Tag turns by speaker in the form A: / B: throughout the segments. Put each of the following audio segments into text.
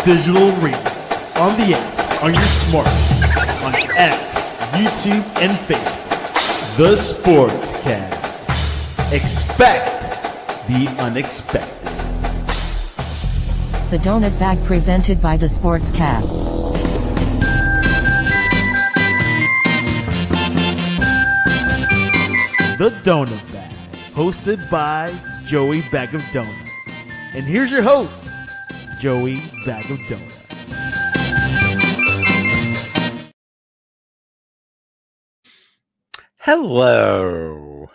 A: digital radio, on the app, on your smartphone, on X, YouTube, and Facebook. The Sportscast. Expect the unexpected.
B: The Donut Bag presented by the Sportscast.
A: The Donut Bag, hosted by Joey Bag of Donuts. And here's your host, Joey Bag of Donuts.
C: Hello.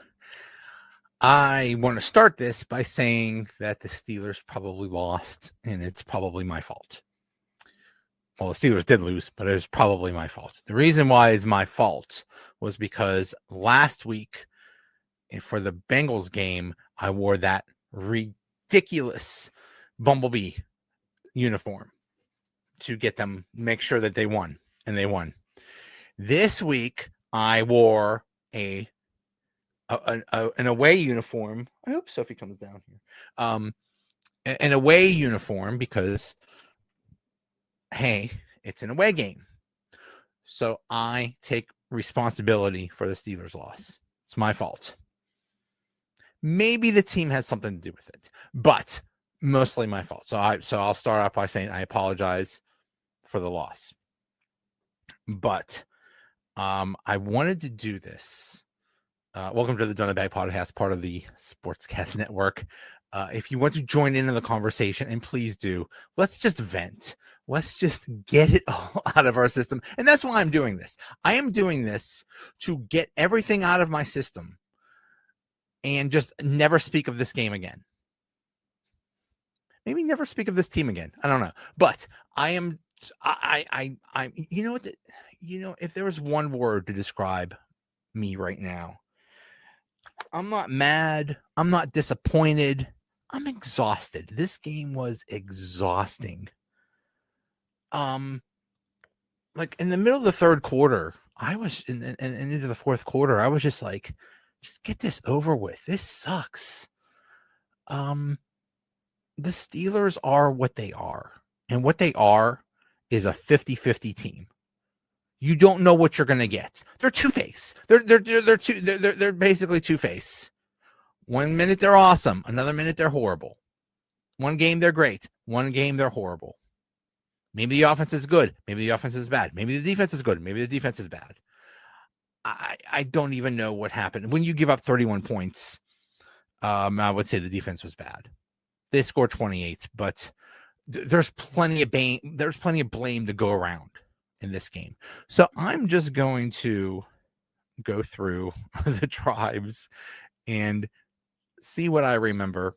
C: I want to start this by saying that the Steelers probably lost, and it's probably my fault. Well, the Steelers did lose, but it was probably my fault. The reason why it's my fault was because last week, for the Bengals game, I wore that ridiculous Bumblebee uniform to get them, make sure that they won, and they won. This week, I wore an away uniform. I hope Sophie comes down here. An away uniform because, hey, it's an away game. So I take responsibility for the Steelers' loss. It's my fault. Maybe the team has something to do with it, but mostly my fault. So I'll start off by saying I apologize for the loss. But I wanted to do this. Welcome to the Donut Bag Podcast, part of the Sportscast Network. If you want to join in the conversation, and please do, let's just vent. Let's just get it all out of our system. And that's why I'm doing this. I am doing this to get everything out of my system and just never speak of this game again. Maybe never speak of this team again. I don't know. But I you know what? If there was one word to describe me right now, I'm not mad. I'm not disappointed. I'm exhausted. This game was exhausting. Like in the middle of the third quarter, I was and into the fourth quarter, I was just like, just get this over with. This sucks. The Steelers are what they are. And what they are is a 50-50 team. You don't know what you're going to get. They're two-face. They're basically two-face. 1 minute they're awesome. Another minute they're horrible. One game they're great. One game they're horrible. Maybe the offense is good. Maybe the offense is bad. Maybe the defense is good. Maybe the defense is bad. I don't even know what happened. When you give up 31 points, I would say the defense was bad. They scored 28, but there's plenty of blame to go around in this game. So I'm just going to go through the drives and see what I remember.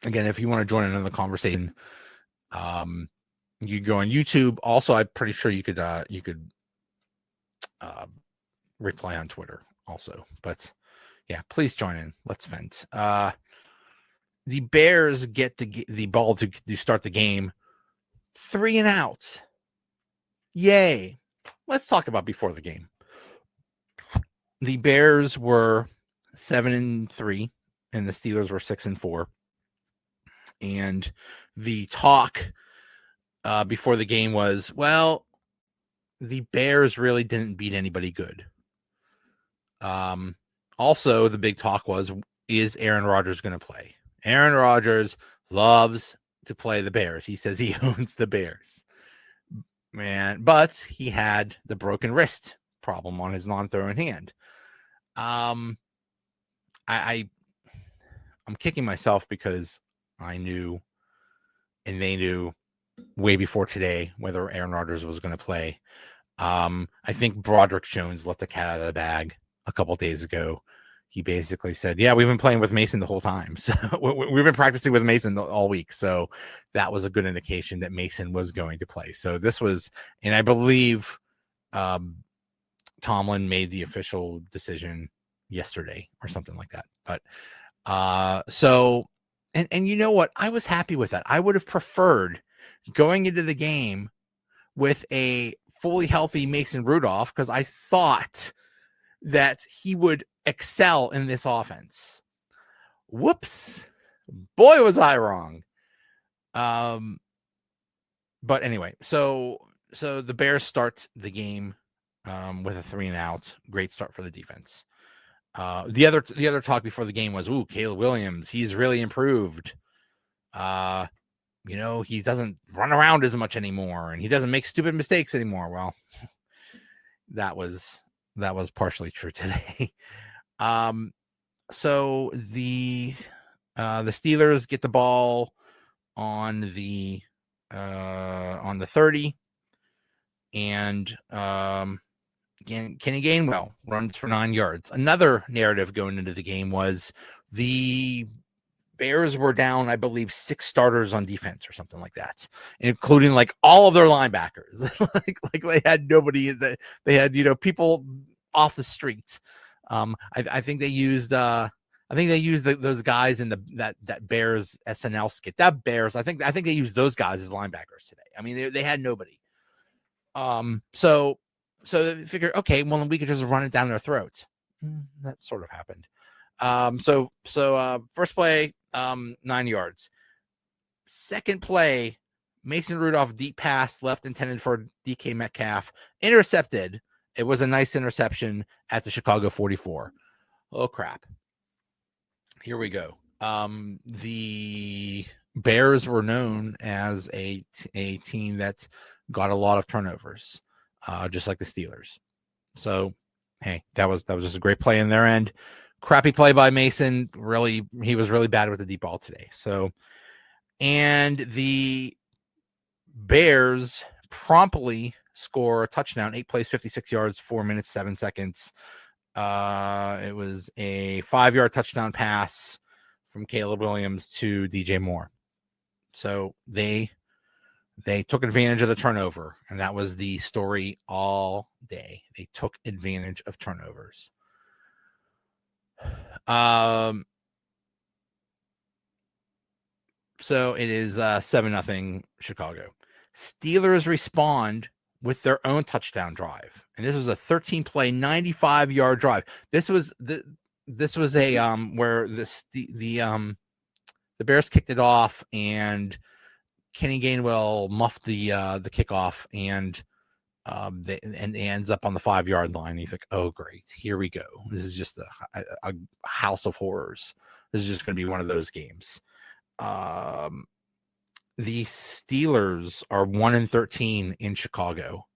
C: Again, if you want to join in on the conversation, you go on YouTube. Also, I'm pretty sure you could reply on Twitter also. But yeah, please join in. Let's vent. The Bears get the ball to start the game. 3 and out. Yay. Let's talk about before the game. The Bears were 7-3 and the Steelers were 6-4. And the talk before the game was, well, the Bears really didn't beat anybody good. Also, the big talk was, is Aaron Rodgers going to play? Aaron Rodgers loves to play the Bears. He says he owns the Bears. Man, but he had the broken wrist problem on his non-throwing hand. I'm kicking myself because I knew and they knew way before today whether Aaron Rodgers was going to play. I think Broderick Jones let the cat out of the bag a couple days ago. He basically said, yeah, we've been playing with Mason the whole time. So we've been practicing with Mason all week. So that was a good indication that Mason was going to play. So this was, and I believe Tomlin made the official decision yesterday or something like that. But so, and you know what? I was happy with that. I would have preferred going into the game with a fully healthy Mason Rudolph because I thought that he would excel in this offense. Whoops. Boy, was I wrong. but anyway, so the Bears start the game with a 3-and-out. Great start for the defense. The other talk before the game was, ooh, Caleb Williams, he's really improved. He doesn't run around as much anymore, and he doesn't make stupid mistakes anymore. Well, that was partially true today. So the Steelers get the ball on the 30, and Kenny Gainwell runs for 9 yards. Another narrative going into the game was the Bears were down, I believe, 6 starters on defense or something like that, including like all of their linebackers. like they had nobody that they had, people off the streets. I think they used those guys in that Bears SNL skit. That Bears, I think they used those guys as linebackers today. I mean, they had nobody. So they figured, okay, well, we could just run it down their throats. That sort of happened. So first play, 9 yards. Second play, Mason Rudolph deep pass left intended for DK Metcalf, intercepted. It was a nice interception at the Chicago 44. Oh crap. Here we go. The Bears were known as a team that got a lot of turnovers, just like the Steelers. So, hey, that was just a great play in their end. Crappy play by Mason. Really, he was really bad with the deep ball today. So, and the Bears promptly score a touchdown, 8 plays, 56 yards, 4 minutes, 7 seconds. It was a 5-yard touchdown pass from Caleb Williams to DJ Moore. So they took advantage of the turnover, and that was the story all day. They took advantage of turnovers. So it is 7-0 Chicago. Steelers respond with their own touchdown drive, and this was a 13-play, 95-yard drive. This was a where the Bears kicked it off, and Kenny Gainwell muffed the kickoff, and and ends up on the 5-yard line. You think, oh great, here we go. This is just a house of horrors. This is just going to be one of those games. The Steelers are 1-13 in Chicago.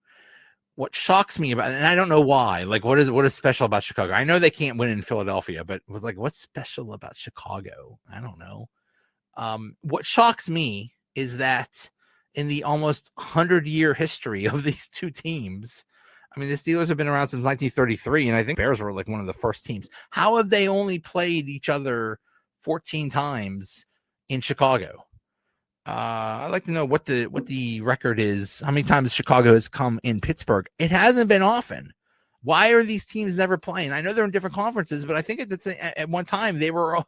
C: What shocks me about, and I don't know why, like what is special about Chicago? I know they can't win in Philadelphia, but like what's special about Chicago? I don't know. What shocks me is that in the almost 100-year history of these two teams, I mean, the Steelers have been around since 1933, and I think Bears were like one of the first teams. How have they only played each other 14 times in Chicago? I'd like to know what the record is. How many times Chicago has come in Pittsburgh? It hasn't been often. Why are these teams never playing? I know they're in different conferences, but I think at one time they were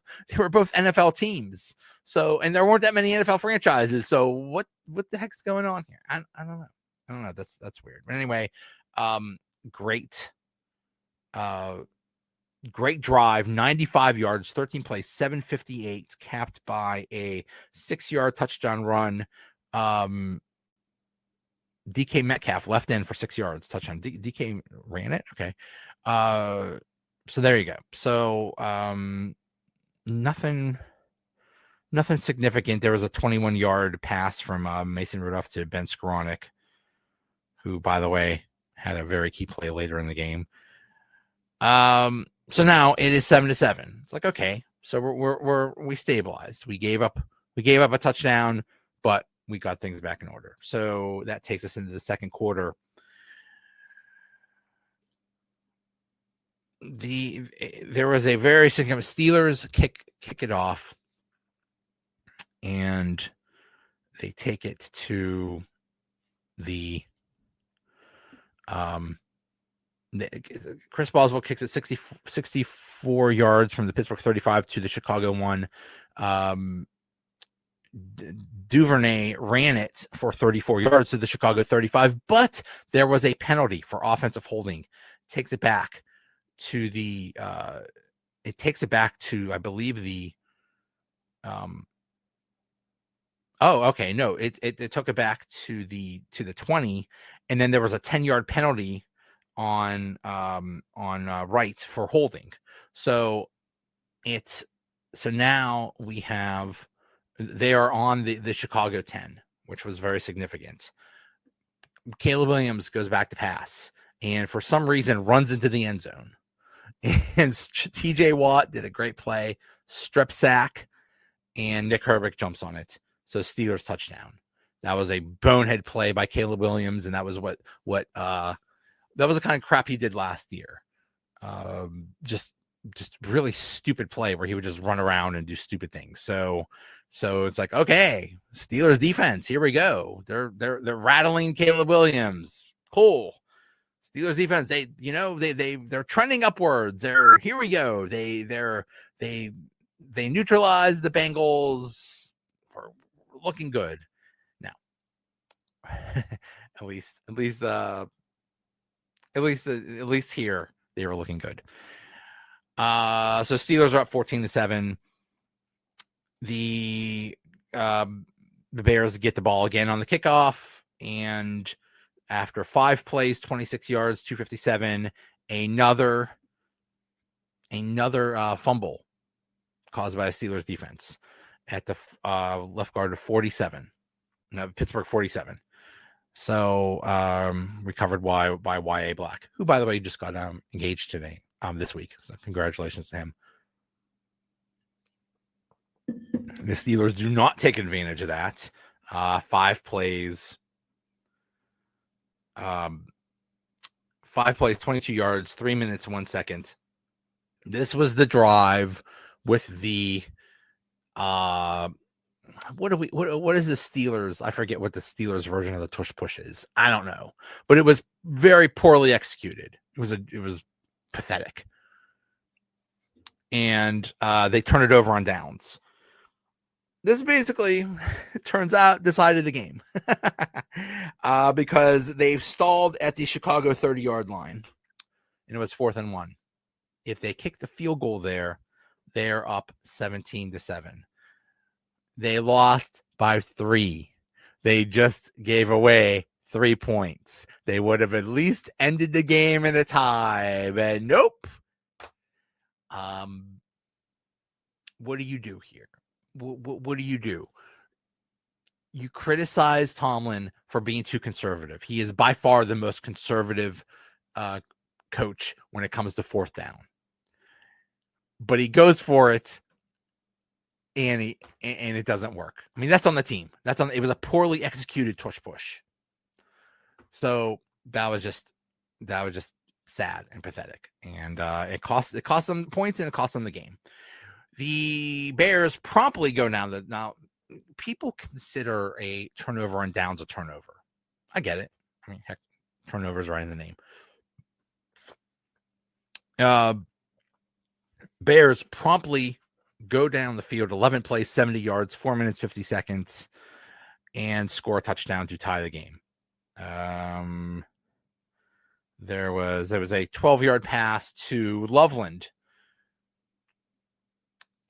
C: both NFL teams. So, and there weren't that many NFL franchises. So what the heck's going on here? I don't know. I don't know. That's weird. But anyway, great drive, 95 yards, 13 plays, 758, capped by a 6-yard touchdown run. DK Metcalf left in for 6 yards, touchdown. DK ran it. Okay. So there you go. So nothing significant. There was a 21-yard pass from Mason Rudolph to Ben Skoranek, who, by the way, had a very key play later in the game. So now it is 7-7. It's like, okay, so we stabilized. We gave up a touchdown, but we got things back in order. So that takes us into the second quarter. There was a very significant Steelers kick it off, and they take it to the Chris Boswell kicks it 64 yards from the Pittsburgh 35 to the Chicago 1. Duvernay ran it for 34 yards to the Chicago 35, but there was a penalty for offensive holding. Takes it back to I believe the Oh, okay. No, it took it back to the 20, and then there was a 10-yard penalty on Wright for holding. So now they are on the Chicago 10, which was very significant. Caleb Williams goes back to pass, and for some reason runs into the end zone. And TJ Watt did a great play, strip sack, and Nick Herbig jumps on it. So Steelers touchdown. That was a bonehead play by Caleb Williams, and that was what that was the kind of crap he did last year. Just really stupid play where he would just run around and do stupid things. So it's like, okay, Steelers defense, here we go. They're rattling Caleb Williams. Cool. Steelers defense, they're trending upwards. Here we go. They neutralized the Bengals. We're looking good now. at least here they were looking good. So Steelers are up 14-7. The Bears get the ball again on the kickoff, and after 5 plays, 26 yards, 257, another fumble caused by a Steelers defense at the left guard of 47. No, Pittsburgh 47. So recovered by Y.A. Black, who, by the way, just got engaged today, this week. So congratulations to him. The Steelers do not take advantage of that. 5 plays. 5 plays, 22 yards, 3 minutes, 1 second. This was the drive with the what is the Steelers? I forget what the Steelers version of the tush push is. I don't know, but it was very poorly executed. It was pathetic, and they turned it over on downs. This basically, it turns out, decided the game because they've stalled at the Chicago 30-yard line, and it was 4th and 1. If they kick the field goal there, they're up 17-7. They lost by 3. They just gave away 3 points. They would have at least ended the game in a tie, but nope. What do you do here? What do you do? You criticize Tomlin for being too conservative. He is by far the most conservative coach when it comes to 4th down. But he goes for it, and it doesn't work. I mean, that's on the team. It was a poorly executed tush push. So that was just sad and pathetic, and it cost them points, and it cost them the game. The Bears promptly go down. Now, people consider a turnover on downs a turnover. I get it. I mean, heck, turnover is right in the name. Bears promptly go down the field, 11 plays, 70 yards, 4 minutes, 50 seconds, and score a touchdown to tie the game. There was a 12-yard pass to Loveland.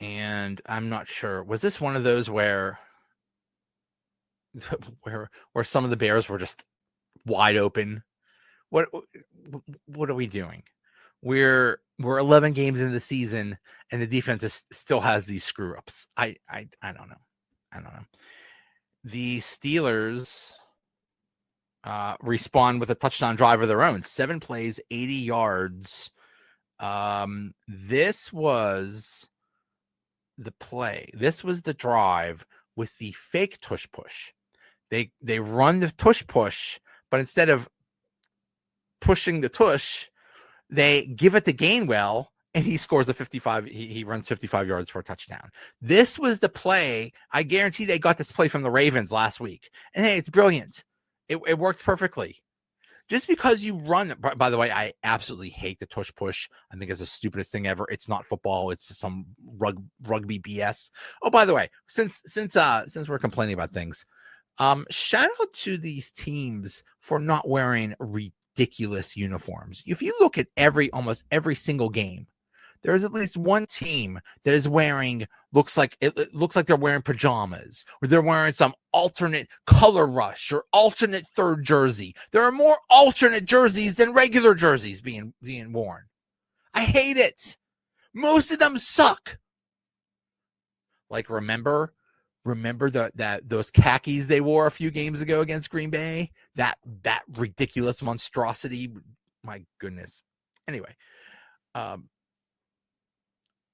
C: And I'm not sure. Was this one of those where some of the Bears were just wide open? What are we doing? We're 11 games into the season, and the defense still has these screw ups. I don't know. The Steelers respond with a touchdown drive of their own. 7 plays, 80 yards. This was the play. This was the drive with the fake tush push. They run the tush push, but instead of pushing the tush, they give it to Gainwell, and he scores a 55. He runs 55 yards for a touchdown. This was the play. I guarantee they got this play from the Ravens last week. And hey, it's brilliant. It worked perfectly. Just because you run, by the way, I absolutely hate the tush push. I think it's the stupidest thing ever. It's not football. It's some rugby BS. Oh, by the way, since we're complaining about things, shout out to these teams for not wearing ridiculous uniforms. If you look at almost every single game, there is at least one team that is wearing looks like they're wearing pajamas, or they're wearing some alternate color rush or alternate third jersey. There are more alternate jerseys than regular jerseys being worn. I hate it. Most of them suck. Like remember those khakis they wore a few games ago against Green Bay? That ridiculous monstrosity. My goodness. Anyway,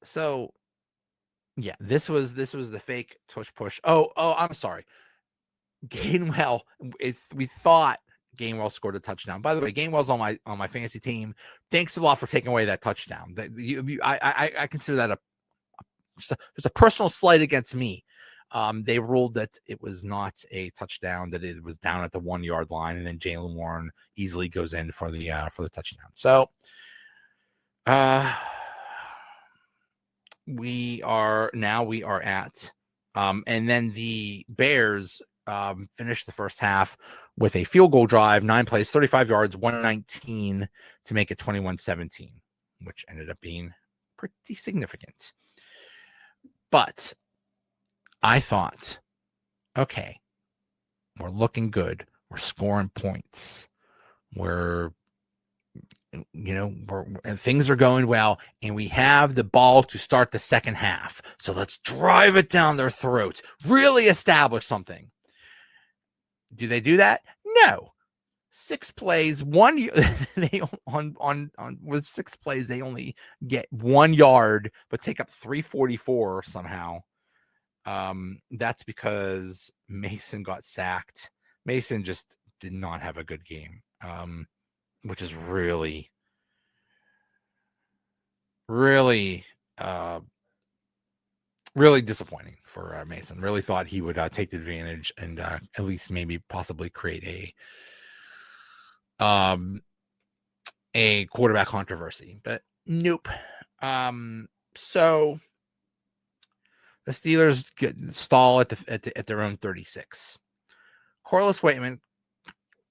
C: so yeah, this was the fake tush push. Oh, I'm sorry. Gainwell, we thought Gainwell scored a touchdown. By the way, Gainwell's on my fantasy team. Thanks a lot for taking away that touchdown. I consider that just a personal slight against me. They ruled that it was not a touchdown, that it was down at the 1 yard line, and then Jaylen Warren easily goes in for the touchdown. So, we are at, and then the Bears finished the first half with a field goal drive, 9 plays, 35 yards, 119 to make it 21-17, which ended up being pretty significant. But I thought, okay, we're looking good. We're scoring points. And things are going well, and we have the ball to start the second half. So let's drive it down their throats. Really establish something. Do they do that? No. 6 plays, with 6 plays, they only get 1 yard, but take up 344 somehow. That's because Mason got sacked. Mason just did not have a good game, which is really, really, really disappointing for Mason. Really thought he would take the advantage and at least maybe possibly create a quarterback controversy, but nope. So the Steelers stall at their own 36. Corliss Waitman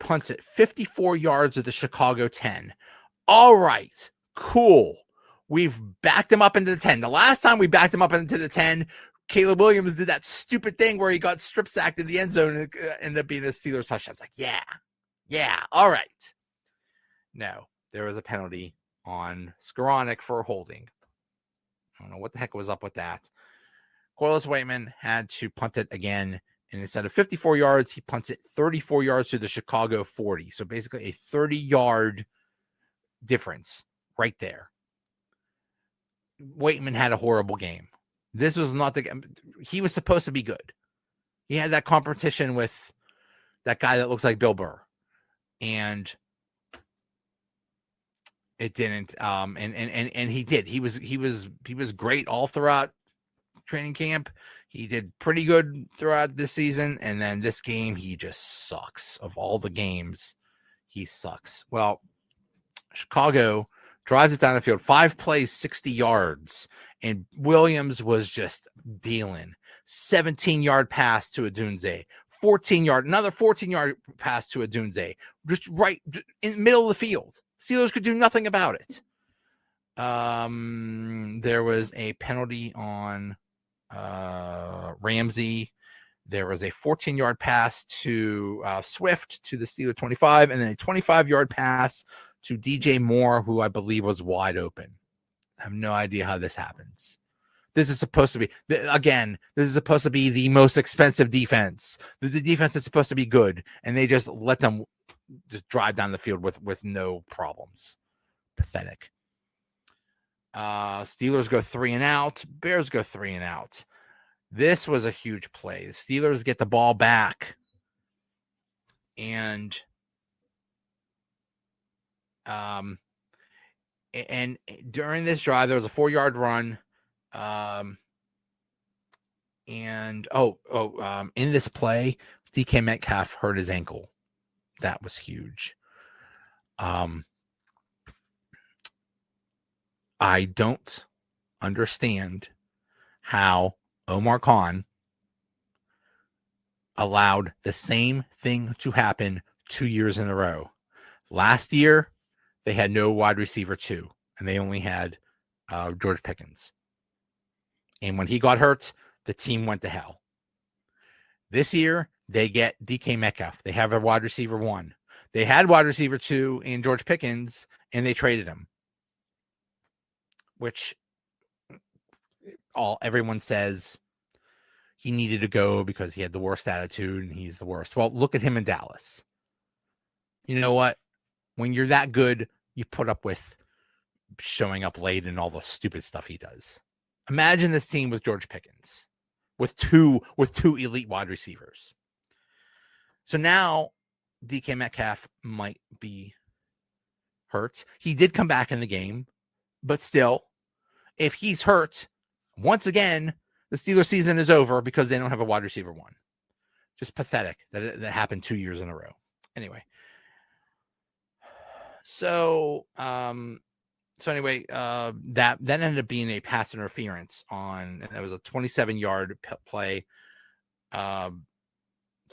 C: punts it 54 yards at the Chicago 10. All right, cool. We've backed him up into the 10. The last time we backed him up into the 10, Caleb Williams did that stupid thing where he got strip sacked in the end zone and it ended up being a Steelers touchdown. It's like, yeah, all right. No, there was a penalty on Skoranek for holding. I don't know what the heck was up with that. Corliss Waitman had to punt it again, and instead of 54 yards, he punts it 34 yards to the Chicago 40. So basically a 30-yard difference right there. Waitman had a horrible game. This was not he was supposed to be good. He had that competition with that guy that looks like Bill Burr, and it didn't. And he did. He was great all throughout training camp. He did pretty good throughout this season, and then this game he just sucks. Of all the games, he sucks. Well, Chicago drives it down the field, 5 plays, 60 yards, and Williams was just dealing. 17-yard pass to Odunze, another 14-yard pass to Odunze, just right in the middle of the field. Steelers could do nothing about it. There was a penalty on Ramsey. There was a 14-yard pass to Swift to the Steelers 25, and then a 25-yard pass to DJ Moore, who I believe was wide open. I have no idea how this happens. This is supposed to be, the most expensive defense. The defense is supposed to be good, and they just let them just drive down the field with no problems. Pathetic. Steelers go 3 and out. Bears go 3 and out. This was a huge play. The Steelers get the ball back, and during this drive, there was a 4-yard run. In this play, DK Metcalf hurt his ankle. That was huge. I don't understand how Omar Khan allowed the same thing to happen 2 years in a row. Last year, they had no wide receiver 2, and they only had George Pickens. And when he got hurt, the team went to hell. This year, they get DK Metcalf. They have a wide receiver 1. They had wide receiver 2 in George Pickens, and they traded him. Which everyone says he needed to go because he had the worst attitude and he's the worst. Well, look at him in Dallas. You know what? When you're that good, you put up with showing up late and all the stupid stuff he does. Imagine this team with George Pickens, with two elite wide receivers. So now DK Metcalf might be hurt. He did come back in the game, but still, if he's hurt, once again, the Steelers season is over because they don't have a wide receiver 1. Just pathetic that happened 2 years in a row. Anyway. So anyway, that ended up being a pass interference and that was a 27-yard play. So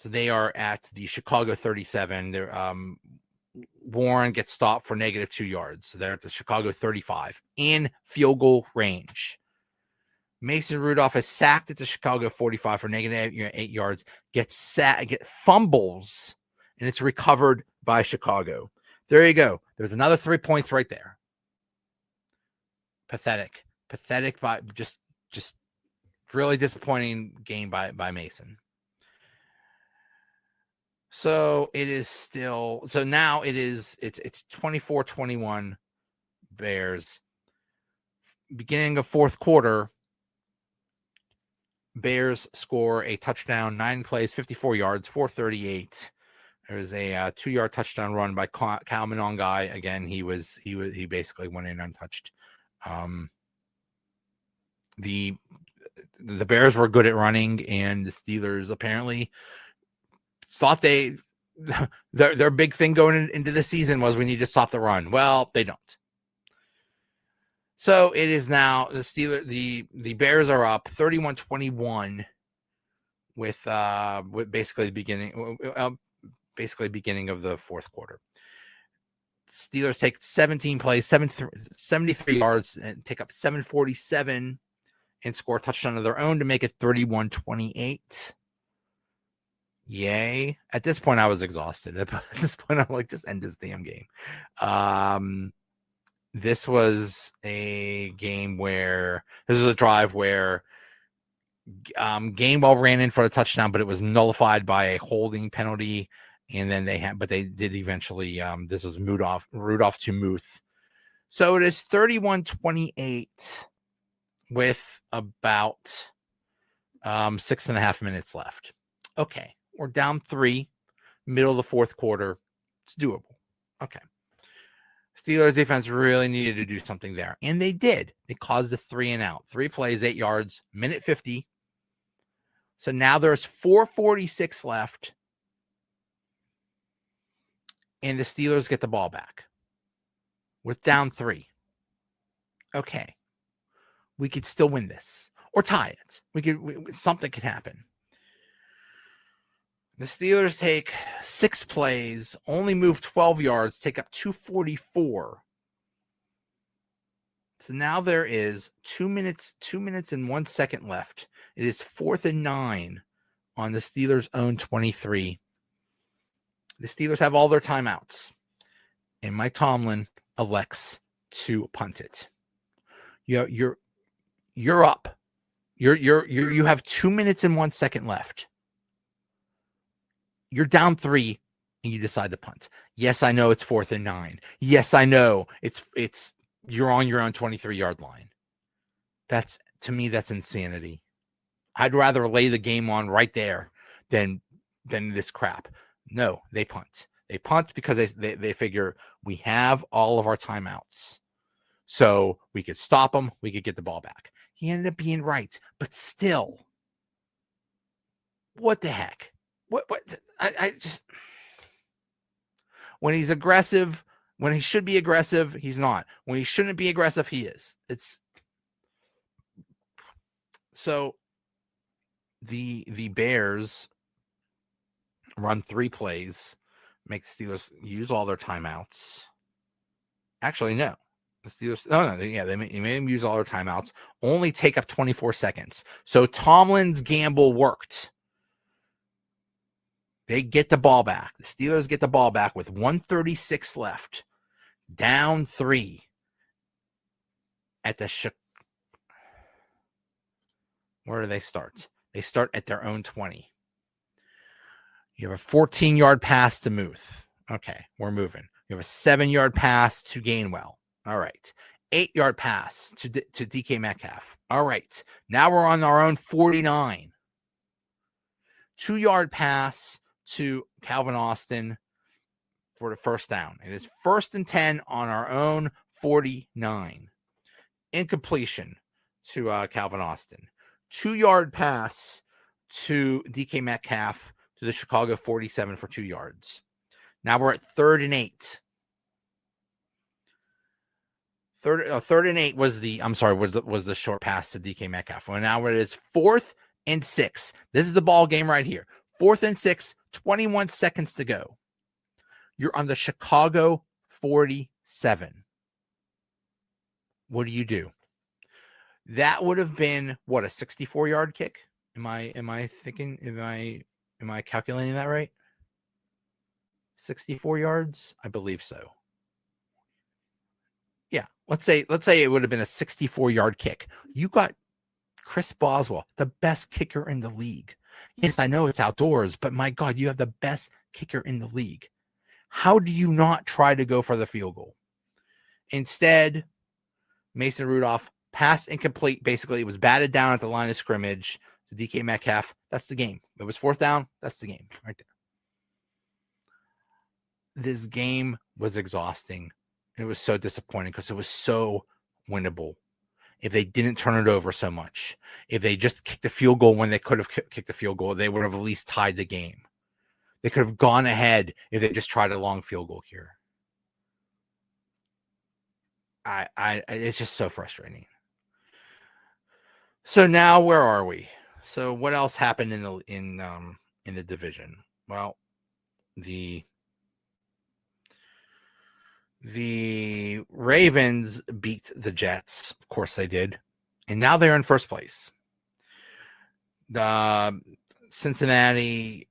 C: they are at the Chicago 37. They're, Warren gets stopped for -2 yards. So they're at the Chicago 35 in field goal range. Mason Rudolph is sacked at the Chicago 45 for -8 yards, gets fumbles, and it's recovered by Chicago. There you go. There's another 3 points right there. Pathetic by just really disappointing game by Mason. So it is still, so now it's 24-21 Bears. Beginning of fourth quarter, Bears score a touchdown, 9 plays, 54 yards, 438. There's a 2-yard touchdown run by Kyle Monongai. Again, he basically went in untouched. The Bears were good at running, and the Steelers apparently thought their big thing going into the season was we need to stop the run. Well, they don't. So it is now the Bears are up 31-21 with basically the beginning of the fourth quarter. Steelers take 17 plays, 73 yards, and take up 747 and score a touchdown of their own to make it 31-28. Yay. At this point, I was exhausted. At this point, I'm like, just end this damn game. This was a game where this was a drive where Gainwell ran in for a touchdown, but it was nullified by a holding penalty. And then they did eventually. This was Rudolph to Muth. So it is 31-28 with about 6.5 minutes left. Okay. We're down 3, middle of the fourth quarter. It's doable. Okay. Steelers defense really needed to do something there. And they did. They caused a 3-and-out. 3 plays, 8 yards, minute 50. So now there's 4:46 left. And the Steelers get the ball back. We're down 3. Okay. We could still win this. Or tie it. Something could happen. The Steelers take 6 plays, only move 12 yards, take up 244. So now there is 2 minutes and 1 second left. It is 4th and 9 on the Steelers' own 23. The Steelers have all their timeouts, and Mike Tomlin elects to punt it. You're up. You have 2 minutes and 1 second left. You're down 3 and you decide to punt. Yes, I know it's 4th and 9. Yes, I know it's you're on your own 23-yard line. To me, that's insanity. I'd rather lay the game on right there than this crap. No, they punt. They punt because they figure we have all of our timeouts. So we could stop them. We could get the ball back. He ended up being right, but still, what the heck? What I just, when he's aggressive, when he should be aggressive, he's not. When he shouldn't be aggressive, he is. It's so the Bears run 3 plays, make the Steelers use all their timeouts. Actually, no. The Steelers, they made them use all their timeouts, only take up 24 seconds. So Tomlin's gamble worked. They get the ball back. The Steelers get the ball back with 1:36 left, down 3 at the where do they start? They start at their own 20. You have a 14-yard pass to Muth. Okay, we're moving. You have a 7-yard pass to Gainwell. All right. 8-yard pass to DK Metcalf. All right. Now we're on our own 49. 2-yard pass to Calvin Austin for the first down. It is 1st and 10 on our own 49. Incompletion to Calvin Austin. 2-yard pass to DK Metcalf to the Chicago 47 for 2 yards. Now we're at 3rd and 8. Third and 8 was the short pass to DK Metcalf. Well, now it is 4th and 6. This is the ball game right here. 4th and 6, 21 seconds to go. You're on the Chicago 47. What do? That would have been what, a 64-yard kick? Am I calculating that right? 64 yards? I believe so. Yeah, let's say it would have been a 64-yard kick. You got Chris Boswell, the best kicker in the league. Yes, I know it's outdoors, but my God, you have the best kicker in the league. How do you not try to go for the field goal? Instead, Mason Rudolph, pass incomplete. Basically, it was batted down at the line of scrimmage to DK Metcalf. That's the game. It was 4th down. That's the game right there. This game was exhausting. It was so disappointing because it was so winnable. If they didn't turn it over so much, if they just kicked the field goal when they could have kicked the field goal, they would have at least tied the game. They could have gone ahead if they just tried a long field goal here. It's just so frustrating. So now where are we? So what else happened in the division? Well, the Ravens beat the Jets. Of course they did. And now they're in first place. The Cincinnati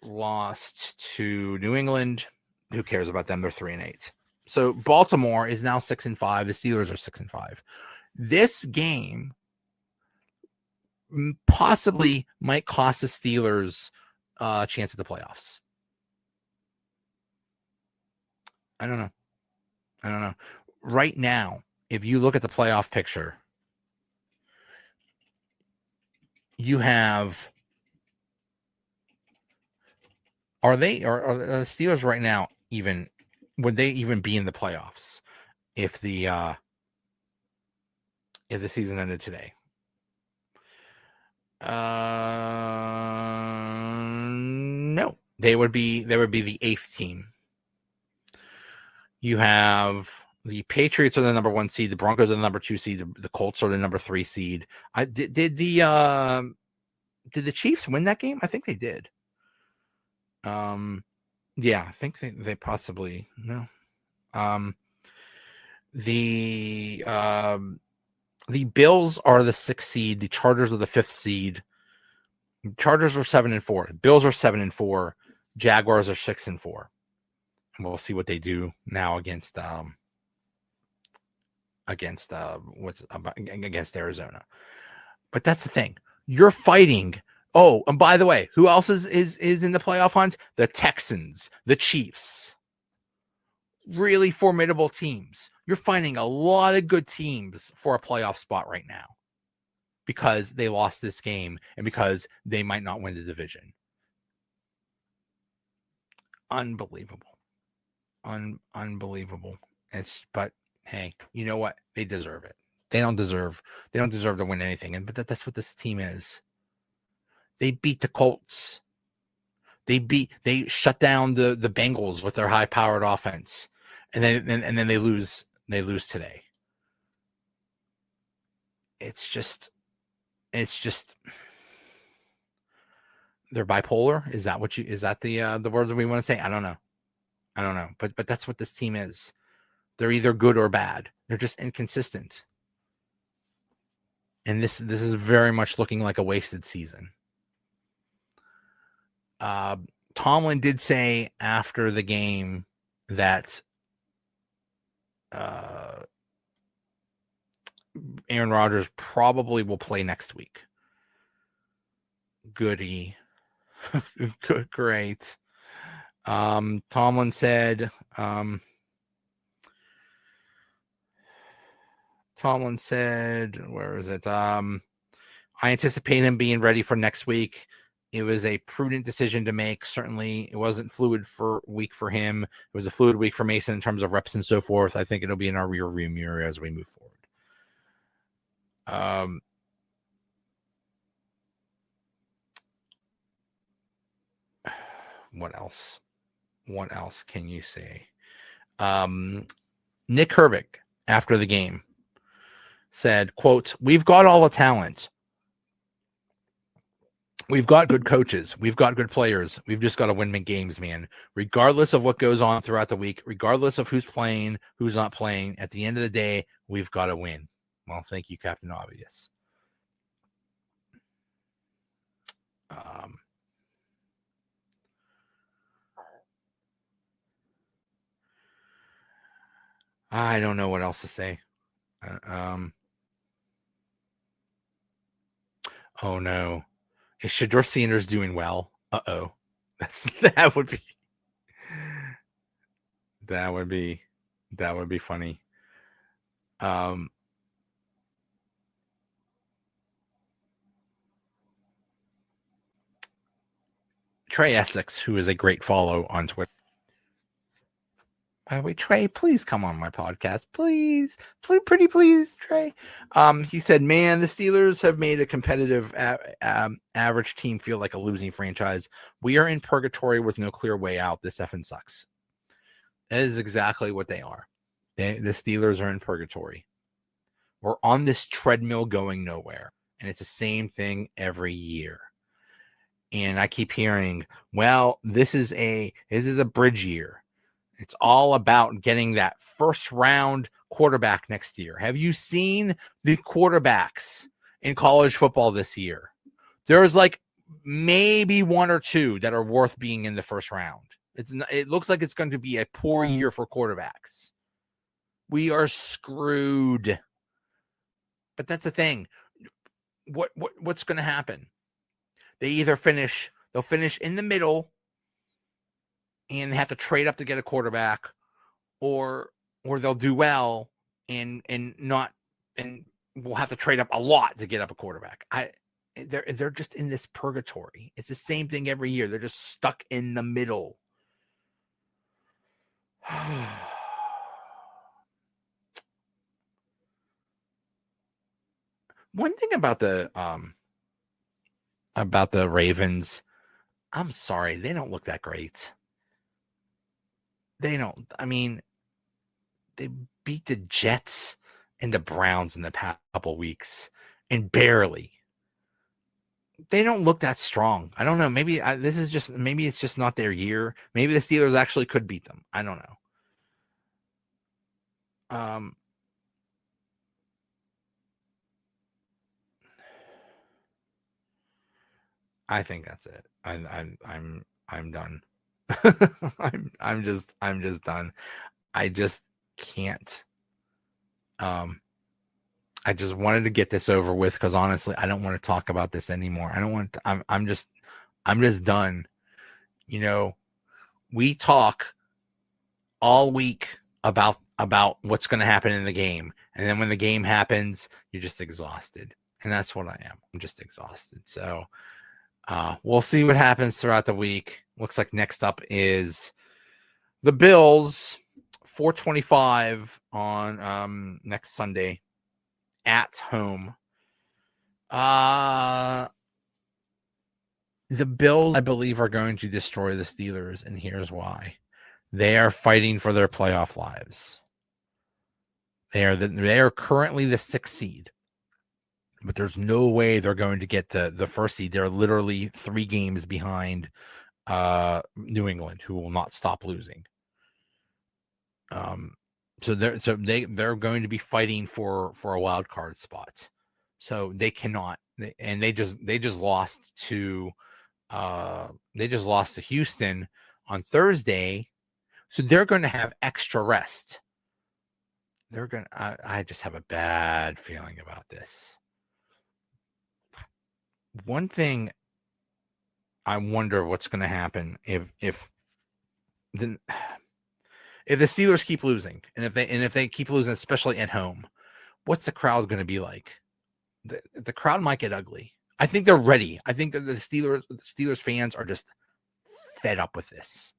C: lost to New England. Who cares about them? They're 3-8. So Baltimore is now 6-5. The Steelers are 6-5. This game possibly might cost the Steelers a chance at the playoffs. I don't know. Right now, if you look at the playoff picture, you have are the Steelers right now even, would they even be in the playoffs if the season ended today? No. They would be the 8th team. You have the Patriots are the number 1 seed, the Broncos are the number 2 seed, the Colts are the number 3 seed. Did the Chiefs win that game? I think they did. Yeah, I think they possibly no. The Bills are the 6th seed, the Chargers are the 5th seed. Chargers are 7-4. Bills are 7-4. Jaguars are 6-4. And we'll see what they do now against Arizona. But that's the thing. You're fighting. Oh, and by the way, who else is in the playoff hunt? The Texans, the Chiefs. Really formidable teams. You're finding a lot of good teams for a playoff spot right now because they lost this game and because they might not win the division. Unbelievable. Unbelievable. But hey, you know what? They deserve it. They don't deserve to win anything. But that's what this team is. They beat the Colts. They shut down the Bengals with their high-powered offense. And then they lose today. It's just they're bipolar. Is that the word that we want to say? I don't know. But that's what this team is. They're either good or bad. They're just inconsistent. And this is very much looking like a wasted season. Tomlin did say after the game that Aaron Rodgers probably will play next week. Goody. Good, great. Tomlin said, where is it? I anticipate him being ready for next week. It was a prudent decision to make. Certainly, it wasn't fluid week for him. It was a fluid week for Mason in terms of reps and so forth. I think it'll be in our rear view mirror as we move forward. What else? What else can you say? Nick Herbig, after the game, said, quote, "We've got all the talent. We've got good coaches. We've got good players. We've just got to win games, man. Regardless of what goes on throughout the week, regardless of who's playing, who's not playing, at the end of the day, we've got to win." Well, thank you, Captain Obvious. I don't know what else to say. Oh no. Is Shedeur Sanders doing well? Uh-oh. That would be funny. Trey Essex, who is a great follow on Twitter. By the way, Trey, please come on my podcast. Please, please, Trey. He said, "Man, the Steelers have made a competitive average team feel like a losing franchise. We are in purgatory with no clear way out. This effing sucks." That is exactly what they are. The Steelers are in purgatory. We're on this treadmill going nowhere. And it's the same thing every year. And I keep hearing, well, this is a bridge year. It's all about getting that first round quarterback next year. Have you seen the quarterbacks in college football this year? There's like maybe one or two that are worth being in the first round. It looks like it's going to be a poor year for quarterbacks. We are screwed. But that's the thing. What's going to happen? They'll finish in the middle and have to trade up to get a quarterback, or they'll do well and we'll have to trade up a lot to get up a quarterback. They're just in this purgatory. It's the same thing every year. They're just stuck in the middle. One thing about the Ravens, I'm sorry, they don't look that great. They don't. I mean, they beat the Jets and the Browns in the past couple weeks, and barely. They don't look that strong. I don't know. Maybe it's just not their year. Maybe the Steelers actually could beat them. I don't know. I think that's it. I'm done. I'm just done. I just can't. I just wanted to get this over with because honestly, I don't want to talk about this anymore. I don't want to, I'm just done. You know, we talk all week about what's going to happen in the game. And then when the game happens, you're just exhausted. And that's what I am. I'm just exhausted. So we'll see what happens throughout the week. Looks like next up is the Bills, 4:25 on next Sunday at home. The Bills, I believe, are going to destroy the Steelers, and here's why. They are fighting for their playoff lives. They are currently the 6th seed, but there's no way they're going to get the first seed. They're literally 3 games behind New England, who will not stop losing. they're going to be fighting for a wild card spot. So they cannot, and they just lost to Houston on Thursday. So they're going to have extra rest. I just have a bad feeling about this. One thing I wonder what's going to happen if the Steelers keep losing, and if they keep losing, especially at home, what's the crowd going to be like? The crowd might get ugly. I think they're ready. I think that the Steelers fans are just fed up with this.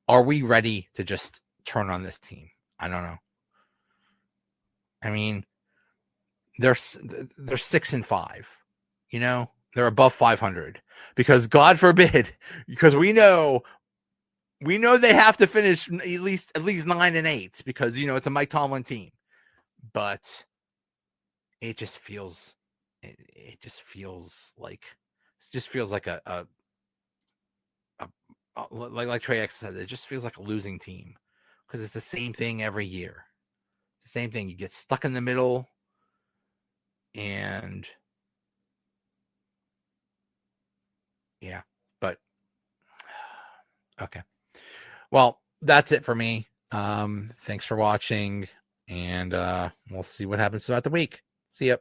C: Are we ready to just turn on this team? I don't know. I mean, they're 6-5. You know, they're above 500 because God forbid, because we know they have to finish at least 9-8 because it's a Mike Tomlin team. But it just feels like like Trey X said, it just feels like a losing team because it's the same thing every year. The same thing. You get stuck in the middle, and yeah, but okay. Well, that's it for me. Thanks for watching, and we'll see what happens throughout the week. See ya.